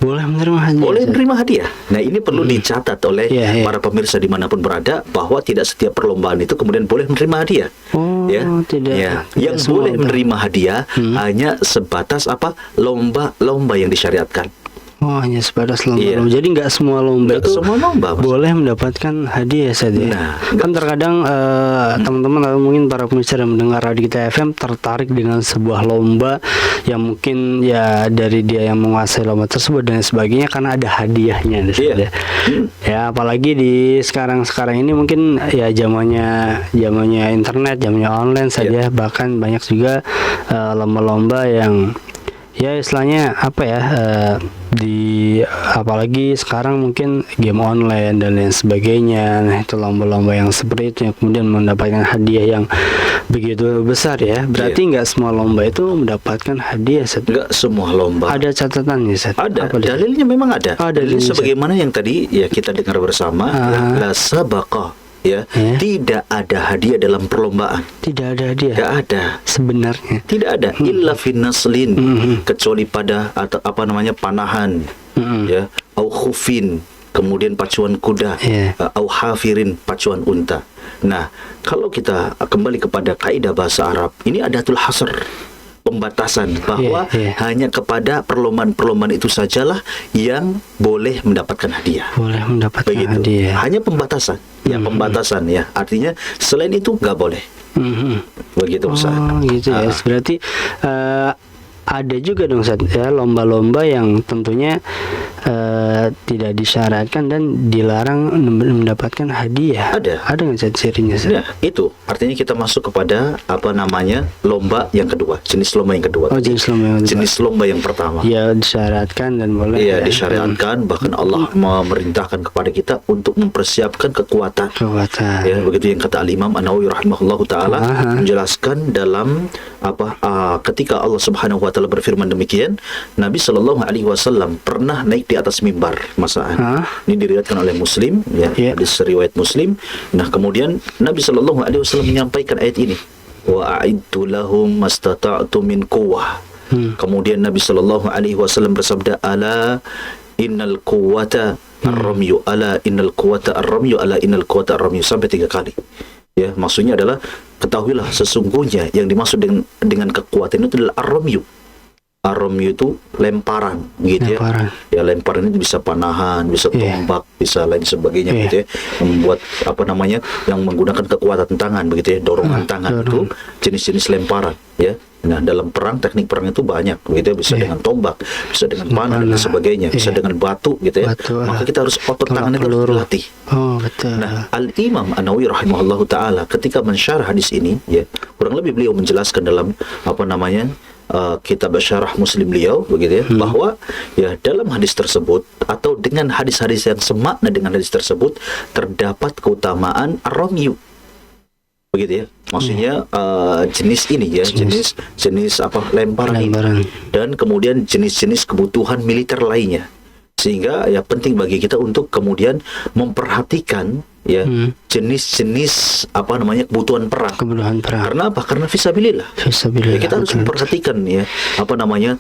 Boleh menerima hadiah. Nah, ini perlu dicatat oleh para pemirsa dimanapun berada, bahwa tidak setiap perlombaan itu kemudian boleh menerima hadiah. Yang boleh menerima hadiah hanya sebatas apa? Lomba-lomba yang disyariatkan. Hanya sebatas lomba. Jadi nggak semua lomba boleh mendapatkan hadiah saja. Kan terkadang teman-teman atau mungkin para pemirsa yang mendengar Radio Kita FM tertarik dengan sebuah lomba yang mungkin ya dari dia yang menguasai lomba tersebut dan sebagainya, karena ada hadiahnya. Ya, apalagi di sekarang ini mungkin ya zamannya internet, zamannya online saja, bahkan banyak juga lomba-lomba yang ya istilahnya apa ya, apalagi sekarang mungkin game online dan lain sebagainya. Nah, itu lomba-lomba yang seperti itu yang kemudian mendapatkan hadiah yang begitu besar ya. Berarti nggak semua lomba itu mendapatkan hadiah. Nggak semua lomba. Ada catatannya, Ada. Dalilnya memang ada. Dalilnya sebagaimana yang tadi ya kita dengar bersama, la sabaqah. Tidak ada hadiah dalam perlombaan. Tidak ada hadiah. Tidak ada. Sebenarnya tidak ada. Illa finnaslin, kecuali pada atau apa namanya, panahan, ya, au khufin, kemudian pacuan kuda, au hafirin, pacuan unta. Nah, kalau kita kembali kepada kaidah bahasa Arab, ini adatul hasr, pembatasan, bahwa hanya kepada perlombaan-perlombaan itu sajalah yang boleh mendapatkan hadiah. Boleh mendapatkan hadiah. Hanya pembatasan. Pembatasan ya. Artinya selain itu nggak boleh. Begitu Ustaz. Gitu ya. Berarti ada juga dong Ustaz ya, lomba-lomba yang tentunya tidak disyaratkan dan dilarang mendapatkan hadiah. Ada nggak Ustaz cirinya? Itu artinya kita masuk kepada apa namanya, lomba yang kedua, jenis lomba yang kedua. Jenis lomba yang pertama ya disyaratkan dan boleh. Disyariatkan, bahkan Allah memerintahkan kepada kita untuk mempersiapkan kekuatan. Ya, begitu yang kata Al-Imam An-Nawawi rahimahullahu taala menjelaskan dalam ketika Allah Subhanahu wa taala berfirman demikian, Nabi Shallallahu Alaihi Wasallam pernah naik di atas mimbar, Masaan. Ini diriwayatkan oleh Muslim, ya, hadis riwayat Muslim. Nah, kemudian Nabi Shallallahu Alaihi Wasallam menyampaikan ayat ini, wa a'idtu lahum mastata'tu min quwwah. Kemudian Nabi Shallallahu Alaihi Wasallam bersabda, ala innal quwwata ar-ramyu, ala innal quwwata ar-ramyu, ala innal quwwata ar-ramyu, sampai 3 kali. Ya, maksudnya adalah ketahuilah sesungguhnya yang dimaksud dengan kekuatan itu adalah ar-ramyu. Ar-ramyu itu lemparan, gitu ya. Ya, lemparan itu bisa panahan, bisa tombak, bisa lain sebagainya, gitu ya. Membuat apa namanya, yang menggunakan kekuatan tangan, begitu ya, dorongan tangan itu jenis-jenis lemparan, ya. Nah, dalam perang, teknik perang itu banyak, gitu ya. Bisa dengan tombak, bisa dengan panah dan sebagainya, bisa dengan batu, gitu ya. Maka kita harus otot tangan itu harus dilatih. Nah, Al-Imam An-Nawawi rahimahullahu taala ketika mensyarah hadis ini, ya, kurang lebih beliau menjelaskan dalam apa namanya, kitab syarah Muslim beliau, begitu ya, bahwa ya dalam hadis tersebut atau dengan hadis-hadis yang semakna dengan hadis tersebut terdapat keutamaan ar-ramyu, begitu ya. Maksudnya jenis ini ya, jenis apa, lemparan ini, dan kemudian jenis-jenis kebutuhan militer lainnya. Sehingga ya penting bagi kita untuk kemudian memperhatikan ya jenis-jenis apa namanya kebutuhan perang. Karena apa? Karena fisabilillah. Ya, kita harus memperhatikan ya apa namanya,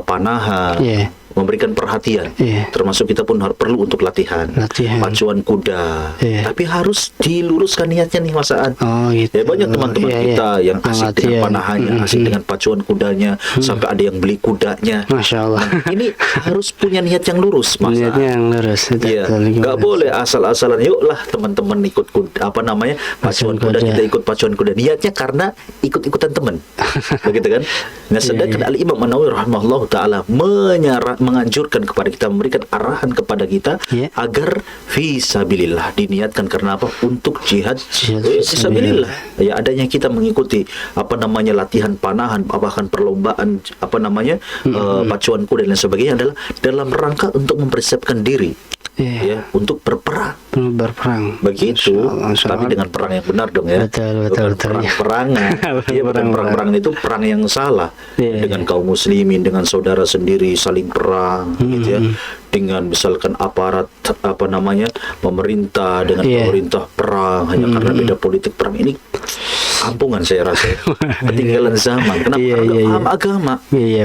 panahan, memberikan perhatian. Termasuk kita pun perlu untuk latihan. Pacuan kuda. Tapi harus diluruskan niatnya nih Mas Aan. Gitu. Banyak teman-teman kita yang asik dengan panahannya, asik dengan pacuan kudanya, sampai ada yang beli kudanya. Masya Allah. Nah, ini harus punya niat yang lurus, Mas. Niatnya yang lurus. Nggak boleh asal-asalan. Yuklah teman-teman ikut pacuan kuda, kita ikut pacuan kuda. Niatnya karena ikut-ikutan teman. Begitu kan? Nah, sedangkan Al-Imam An-Nawawi rahimahullah ta'ala menganjurkan kepada kita, memberikan arahan kepada kita agar fisabilillah, diniatkan karena apa? Untuk jihad fisabilillah. Ya, adanya kita mengikuti latihan panahan, bahkan perlombaan pacuan kuda dan sebagainya adalah dalam rangka untuk mempersiapkan diri untuk berperang. Begitu. Tapi dengan perang yang benar dong ya. Bukan perang-perangan. Bukan perang-perangan itu perang yang salah. Dengan kaum muslimin, dengan saudara sendiri saling perang gitu ya. Dengan misalkan aparat pemerintah dengan pemerintah perang hanya karena beda politik perang. Ini kampungan saya rasa, ketinggalan zaman. Kenapa? Karena nggak paham agama.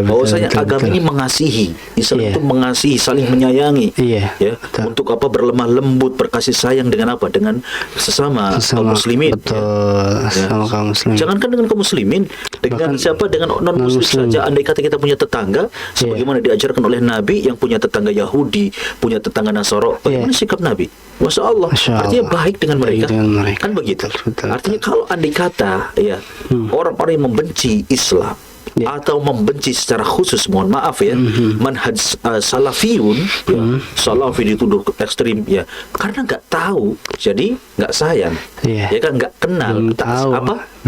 Bahwasanya agama ini mengasihi, Islam itu mengasihi, saling menyayangi, untuk berlemah lembut, berkasih sayang dengan dengan sesama kaum muslimin. Kaum muslimin. Jangankan dengan kaum muslimin, dengan siapa, dengan non muslim saja. Andai kata kita punya tetangga, sebagaimana diajarkan oleh Nabi yang punya tetangga Yahudi, punya tetangga Nasoro, bagaimana sikap Nabi? Masya Allah, artinya baik dengan mereka. Kan begitu. Artinya kalau andai kata orang-orang yang membenci Islam atau membenci secara khusus, mohon maaf manhaj salafiyun, salafi dituduh ekstrim karena nggak tahu, jadi nggak sayang, kan nggak kenal,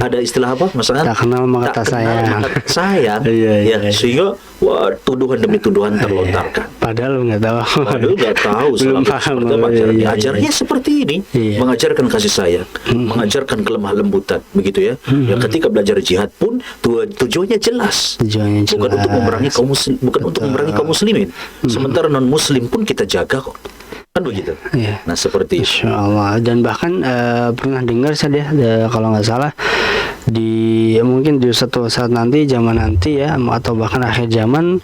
ada istilah maksudnya tak kenal maka tak sayang. Sehingga tuduhan demi tuduhan terlontarkan. Padahal nggak tahu. Belum paham. Ajarnya seperti ini, mengajarkan kasih sayang, mengajarkan kelemah lembutan, begitu ya. Yang ketika belajar jihad pun tujuannya jelas. Bukan untuk memerangi kaum muslim, bukan untuk memerangi kaum muslimin. Sementara non muslim pun kita jaga kok. Kan begitu. Nah, seperti itu. Insya Allah. Dan bahkan pernah dengar saya kalau nggak salah mungkin di suatu saat nanti, zaman nanti atau bahkan akhir zaman,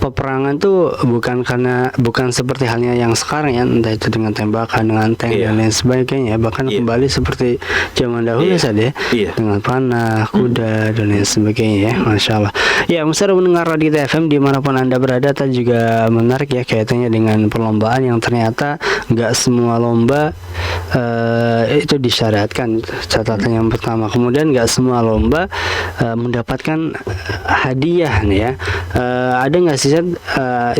peperangan tuh bukan seperti halnya yang sekarang entah itu dengan tembakan, dengan tank dan lain sebagainya, bahkan kembali seperti zaman dahulu saja dengan panah, kuda dan lain sebagainya Masya Allah. Musara mendengar Radio FM dimanapun Anda berada, tadi juga menarik kaitannya dengan perlombaan yang ternyata nggak semua lomba itu disyariatkan, catatan yang pertama. Kemudian nggak semua lomba mendapatkan hadiah nih ada nggak sih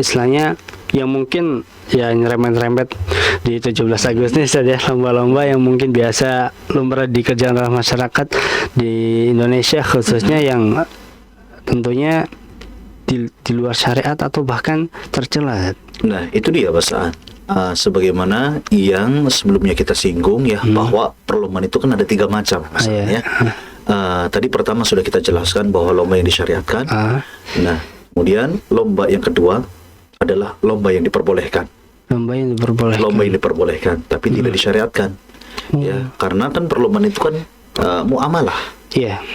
istilahnya yang mungkin nyerempet-nyerempet di 17 Agustus lomba-lomba yang mungkin biasa lumrah dikerjakan oleh masyarakat di Indonesia khususnya, yang tentunya di luar syariat atau bahkan tercela. Nah, itu dia Mas Aan. Sebagaimana yang sebelumnya kita singgung bahwa perlombaan itu kan ada 3 macam Mas Aan, tadi pertama sudah kita jelaskan bahwa lomba yang disyariatkan. Nah, kemudian lomba yang kedua adalah lomba yang diperbolehkan. Lomba yang diperbolehkan tapi tidak disyariatkan. Karena kan perlombaan itu kan muamalah.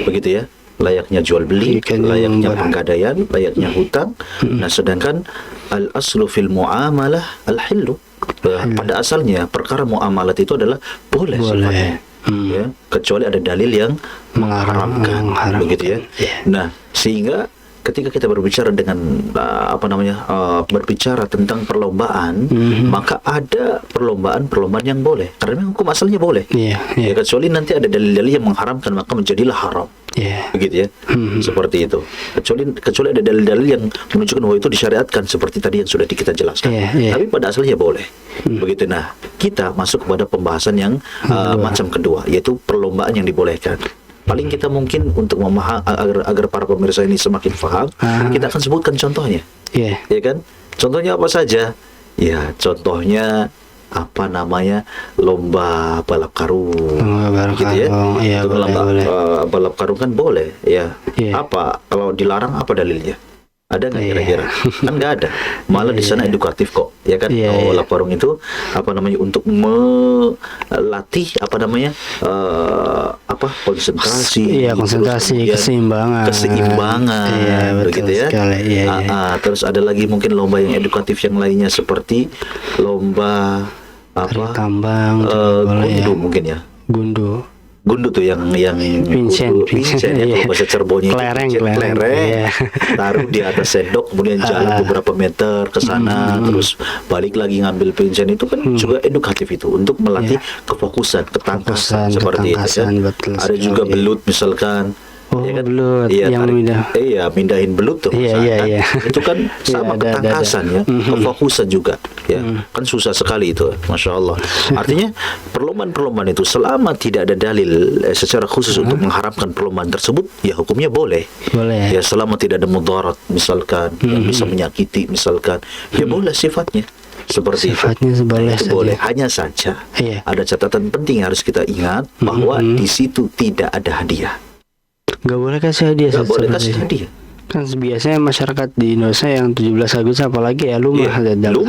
Begitu ya. Layaknya jual beli, layaknya penggadaian, layaknya hutang. Nah, sedangkan al-aslu fil muamalah al-hillu. Pada asalnya perkara muamalat itu adalah boleh. Sifatnya. Kecuali ada dalil yang mengharamkan, begitu ya. Nah, sehingga ketika kita berbicara dengan berbicara tentang perlombaan, maka ada perlombaan yang boleh karena memang hukum asalnya boleh. Kecuali nanti ada dalil-dalil yang mengharamkan, maka menjadilah haram. Begitu ya. Seperti itu. Kecuali ada dalil-dalil yang menunjukkan bahwa itu disyariatkan seperti tadi yang sudah kita jelaskan. Tapi pada asalnya boleh. Begitu. Nah, kita masuk kepada pembahasan yang macam kedua, yaitu perlombaan yang dibolehkan. Paling kita mungkin untuk memahami agar para pemirsa ini semakin paham, kita akan sebutkan contohnya. Ya kan? Contohnya apa saja? Contohnya lomba balap karung, gitu ya. Lomba balap karung kan boleh, Apa kalau dilarang, apa dalilnya? Ada nggak kira-kira? Kan nggak ada. Malah di sana edukatif kok, ya kan? Lap warung itu untuk melatih konsentrasi, konsentrasi, keseimbangan, begitu ya. Terus ada lagi mungkin lomba yang edukatif yang lainnya seperti lomba tambang, gundu mungkin ya. Gundu tuh yang pincen ya, kalau bahasa Cirebonnya kelereng, taruh di atas sendok, kemudian jalan beberapa meter ke sana, terus balik lagi ngambil pincen. Itu kan juga edukatif itu untuk melatih kefokusan, ketangkasan seperti itu ya. Ada juga belut misalkan. Belut yang mindahin belut tuh. Itu kan sama ketangkasan ya, kefokusan juga ya. Kan susah sekali itu, Masya Allah. Artinya perlombaan itu selama tidak ada dalil secara khusus untuk mengharamkan perlombaan tersebut, ya hukumnya boleh. Ya selama tidak ada mudarat misalkan yang bisa menyakiti misalkan, ya boleh sifatnya. Seperti itu boleh. Hanya saja ada catatan penting yang harus kita ingat, bahwa di situ tidak ada hadiah. Gak boleh kasih hadiah. Gak boleh kasih hadiah. Kan biasanya masyarakat di Indonesia yang 17 Agustus apalagi ya lumrah dengan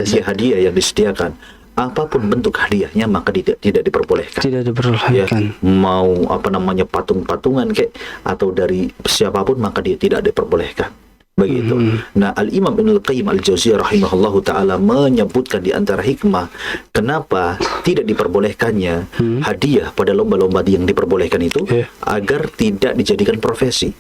hadiah yang disediakan. Apapun bentuk hadiahnya maka tidak diperbolehkan. Tidak diperbolehkan. Mau patung-patungan atau dari siapapun maka dia tidak diperbolehkan. Begitu. Nah, Al-Imam Ibnul Qayyim Al-Jauziyah rahimahullahu ta'ala menyebutkan di antara hikmah kenapa tidak diperbolehkannya hadiah pada lomba-lomba yang diperbolehkan itu, agar tidak dijadikan profesi.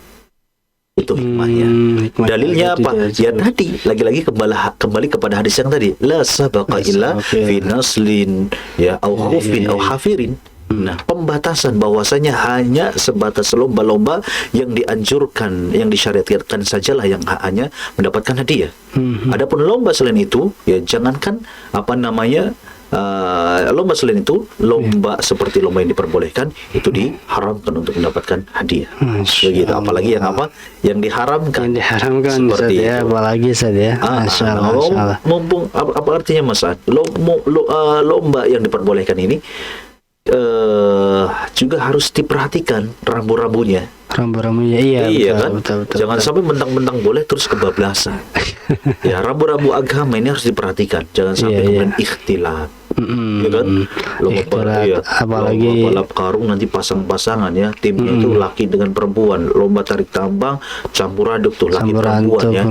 Itu hikmahnya. Dalilnya apa? Ya tadi, lagi-lagi kembali kepada hadis yang tadi, la sabaqa illa fi naslin ya au khufin au hafirin. Nah, pembatasan bahwasanya hanya sebatas lomba-lomba yang dianjurkan, yang disyariatkan sajalah yang hanya mendapatkan hadiah. Adapun lomba selain itu, ya jangankan lomba selain itu, lomba seperti lomba yang diperbolehkan itu diharamkan untuk mendapatkan hadiah. Begitu. Apalagi yang diharamkan. Yang diharamkan seperti itu. Apalagi saja. Masyaallah. Mumpung apa artinya Mas? Lomba yang diperbolehkan ini juga harus diperhatikan rambu-rambunya. Iya betul. Jangan sampai mentang-mentang boleh terus kebablasan. Ya, rambu-rambu agama ini harus diperhatikan. Jangan sampai kemudian ikhtilat. Ya kan? Apalagi lomba balap karung nanti pasang-pasangan ya, timnya itu laki dengan perempuan. Lomba tarik tambang campur aduk tuh laki perempuan ya.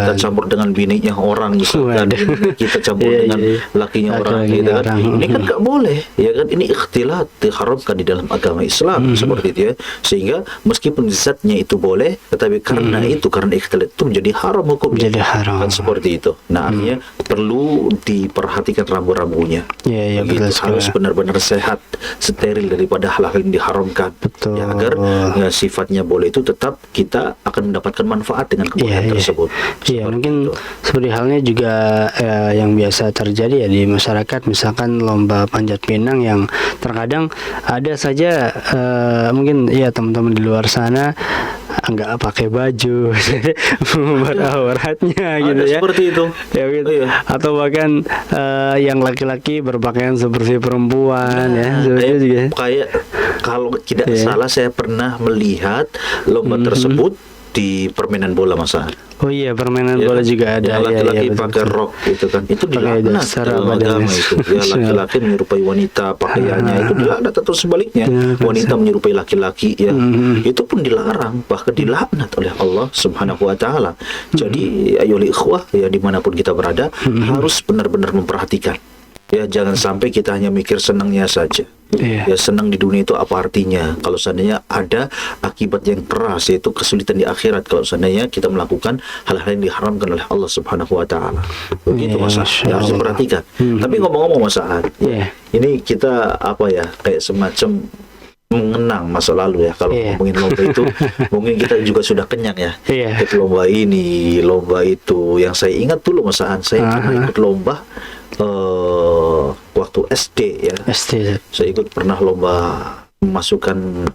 Kita campur dengan bininya orang misalkan. Kita campur dengan lakinya orang gitu kan. Ini kan gak boleh ya kan, ini ikhtilat, diharamkan di dalam agama Islam seperti itu ya. Sehingga meskipun zatnya itu boleh, tetapi karena ikhtilat itu menjadi haram hukumnya. Kan seperti itu. Nah, artinya perlu diperhatikan rambu-rambunya. Betul, harus benar-benar sehat, steril daripada hal-hal yang diharamkan. Ya, agar sifatnya boleh itu tetap kita akan mendapatkan manfaat dengan kebolehan tersebut. Mungkin seperti halnya juga yang biasa terjadi ya di masyarakat, misalkan lomba panjat pinang yang terkadang ada saja mungkin ya teman-teman di luar sana nggak pakai baju membuat auratnya gitu ya, seperti itu ya gitu. Atau bahkan yang laki-laki berpakaian seperti perempuan juga. Kayak kalau tidak salah saya pernah melihat lomba tersebut di permainan bola masa. Permainan bola juga ada. Laki-laki pakai rok itu kan. Itu dilaknat dalam agama itu. Ya, laki-laki menyerupai wanita pakaiannya itu dilaknat, atau sebaliknya wanita menyerupai laki-laki ya. Itu pun dilarang, bahkan dilaknat oleh Allah Subhanahu wa taala. Jadi ayolah ikhwah ya, dimanapun kita berada harus benar-benar memperhatikan. Ya, jangan sampai kita hanya mikir senangnya saja. Ya, senang di dunia itu apa artinya kalau seandainya ada akibat yang keras, yaitu kesulitan di akhirat kalau seandainya kita melakukan hal-hal yang diharamkan oleh Allah Subhanahu wa taala. Begitu Mas. Ya, harus diperhatikan. Tapi ngomong-ngomong Mas Aan, ini kita kayak semacam mengenang masa lalu ya. Kalau ngomongin lomba itu mungkin kita juga sudah kenyang ya. Ikut lomba ini, lomba itu. Yang saya ingat dulu Mas Aan, saya pernah ikut lomba waktu SD ya. Saya ikut pernah lomba memasukkan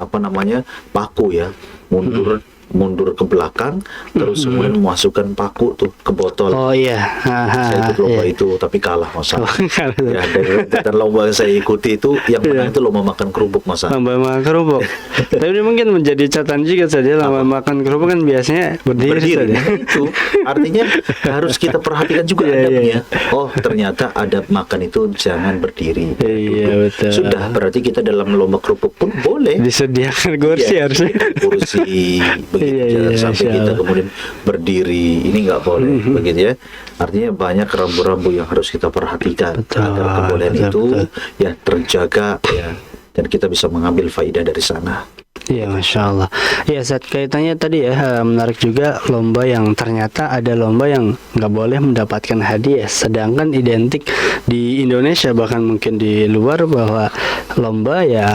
paku ya, mundur mundur ke belakang, terus kemudian memasukkan paku tuh ke botol. Oh iya. Saya ikut lomba itu, tapi kalah Mas. Ya, dan lomba yang saya ikuti itu yang menang itu lomba makan kerupuk Mas. Lomba makan kerupuk. Tapi ini mungkin menjadi catatan juga saja, lomba makan kerupuk kan biasanya berdiri saja. Itu artinya harus kita perhatikan juga adabnya. Oh, ternyata adab makan itu jangan berdiri. Iya, betul. Sudah, berarti kita dalam lomba kerupuk pun boleh Disediakan kursi harusnya. Kursi begitu, jangan sampai kita kemudian berdiri, ini nggak boleh begitu ya. Artinya banyak rambu-rambu yang harus kita perhatikan agar kebolehan itu ya terjaga ya, dan kita bisa mengambil faidah dari sana. Iya, Masya Allah. Ya, saat kaitannya tadi ya, menarik juga lomba yang ternyata ada lomba yang nggak boleh mendapatkan hadiah, sedangkan identik di Indonesia bahkan mungkin di luar bahwa lomba ya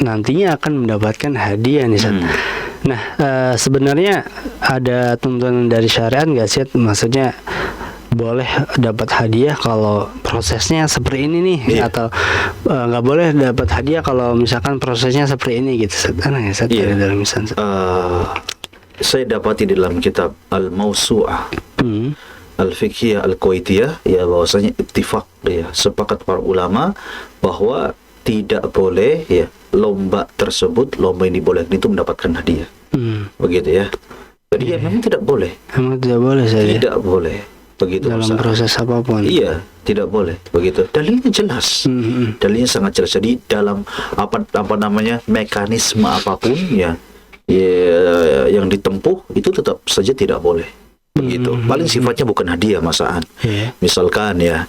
nantinya akan mendapatkan hadiah nih, Sat. Nah, sebenarnya ada tuntunan dari syariat nggak sih? Maksudnya boleh dapat hadiah kalau prosesnya seperti ini nih, atau nggak boleh dapat hadiah kalau misalkan prosesnya seperti ini gitu. Dalam misalnya. Saya dapati di dalam kitab Al-Mawsu'ah Al-Fiqhiyah Al-Kuwaitiyah ya, bahwasanya ittifaq ya, sepakat para ulama bahwa tidak boleh ya lomba tersebut, lomba yang dibolehkan itu mendapatkan hadiah. Begitu ya. Jadi ya memang tidak boleh. Memang tidak boleh saja. Tidak boleh. Begitu dalam proses apapun. Iya, tidak boleh begitu. Dalilnya jelas. Dalilnya sangat jelas. Jadi dalam apa namanya mekanisme apapun ya yang ditempuh itu tetap saja tidak boleh. Begitu. Paling sifatnya bukan hadiah masaan. Misalkan ya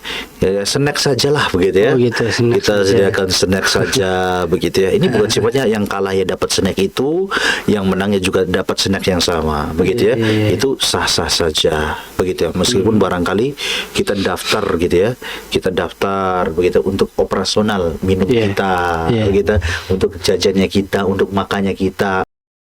snack sajalah begitu ya. Gitu, kita sediakan snack saja begitu ya. Ini bukan sifatnya yang kalah ya dapat snack itu, yang menangnya juga dapat snack yang sama begitu ya. Itu sah-sah saja begitu ya. Meskipun barangkali kita daftar gitu ya. Kita daftar begitu untuk operasional minum kita begitu, untuk jajannya kita, untuk makannya kita.